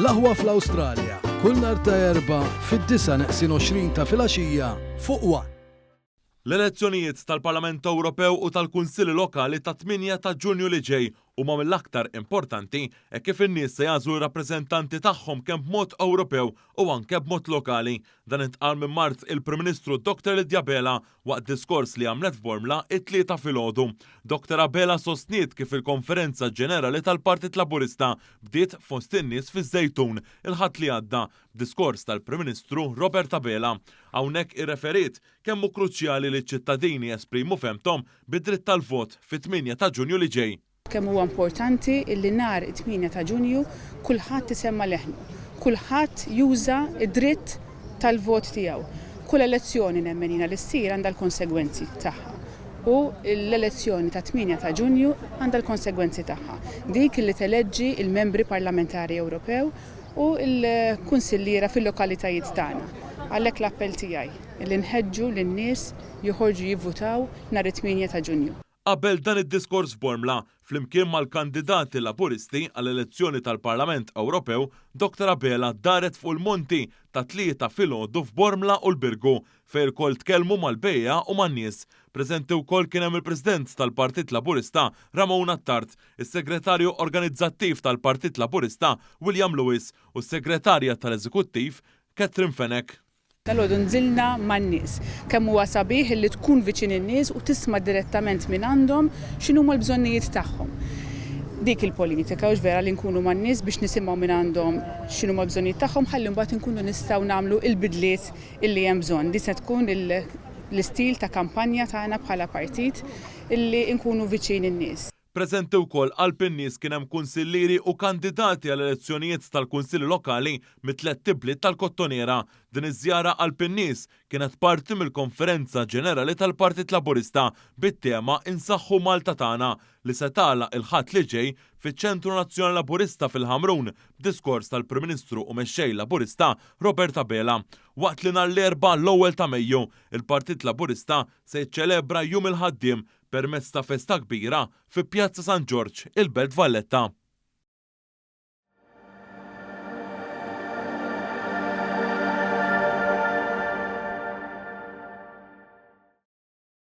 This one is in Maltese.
L-aħwa fl-Awstralja, kull nhar ta' Erba' fid-9:20 ta' filgħaxija fuq One. L-elezzjonijiet tal-Parlament Ewropew u tal-Kunsilli Lokali ta' 8 ta' Ġunju li ġej huma mill-aktar importanti kif in-nies se jagħżlu r-rappreżentanti tagħhom kemm b'mod Ewropew u anke b'mod lokali. Dan intqal minn Mart il-Prim Ministru Dr. Lidja Bela waqt diskors li għamlet f'Bormla it-tlieta filgħodu. Dr. Bela sostniet kif il-Konferenza Ġenerali tal-Partit Laburista bdiet fost in-nies fiż-Żejtun il-ħadd li għadda b'diskors tal-Prim Ministru Robert Bela. Hawnhekk irreferit kemm hu kruċjali li ċ-ċittadini esprimu femthom bid-dritt tal-vot fit-8 ta' Ġunju li ġej. Kemm huwa importanti illi nhar 8 ta' Ġunju kulħadd isemma' leħnu, kulħadd juża id-dritt tal-vot tiegħu. Kull elezzjoni nemmenina li ssir għandha l-konsegwenzi tagħha. U l-elezzjoni ta' 8 ta' Ġunju għandha l-konsegwenzi tagħha. Dik li teleġġi il-membri parlamentari Ewropew u l-kunsilliera fil-lokalitajiet tagħna. Għalhekk l-appell tiegħi li nħeġġu lin-nies joħorġu jivvutaw nhar 8 ta' Ġunju. Qabel dan id-diskors f'Bormla, flimkien mal-kandidati Laburisti għall-elezzjoni tal-Parlament Ewropew, Dr. Bela daret fuq il-monti ta' 3 filgħodu f'Bormla u l-Birgu fejn ukoll tkellmu mal-bejja u man-nies. Preżenti wkoll kien hemm il-President tal-Partit Laburista Ramon Attard, is-Segretarju Organizzattiv tal-Partit Laburista William Lewis u s-Segretarja tal-Eżekuttiv Catherine Fenech. Dalodu nżilna man-nies, kemm huwa sabiħ li tkun viċin in-nies u tisma' direttament minn għandhom x'inhuma l-bżonnijiet tagħhom. Dik il-politika u vera li nkunu man-nies biex nisimgħu minn għandhom x'inhuma l-bżonnijiet tagħhom ħalli mbagħad inkunu nistgħu nagħmlu l-bidliet illi hemm bżonn. Di se tkun l-istil ta' kampanja tagħna bħala partit illi nkunu viċin in-nies. Preżenti wkoll qalb in-nies kien hemm kunsillieri u kandidati għall elezzjonijiet tal-Kunsilli Lokali mit-tliet tibliet tal-Kottoniera. Din iż-żjara qalb in-nies kienet parti mill-Konferenza Ġenerali tal-Partit Laburista bit-tema Insaħħu Malta tagħna li se tagħlaq il-ħadd li ġej fiċ-Ċentru Nazzjonali Laburista fil-Ħamrun b'diskors tal-Prim Ministru u mexxej Laburista Robert Bela. Waqt li nhar l-Erb'a l-ewwel ta' Mejju, il-Partit Laburista se jiċċelebra Jum il-Ħaddiem permezz ta' festa kbira fi Pjazza San George, il-Belt Valletta.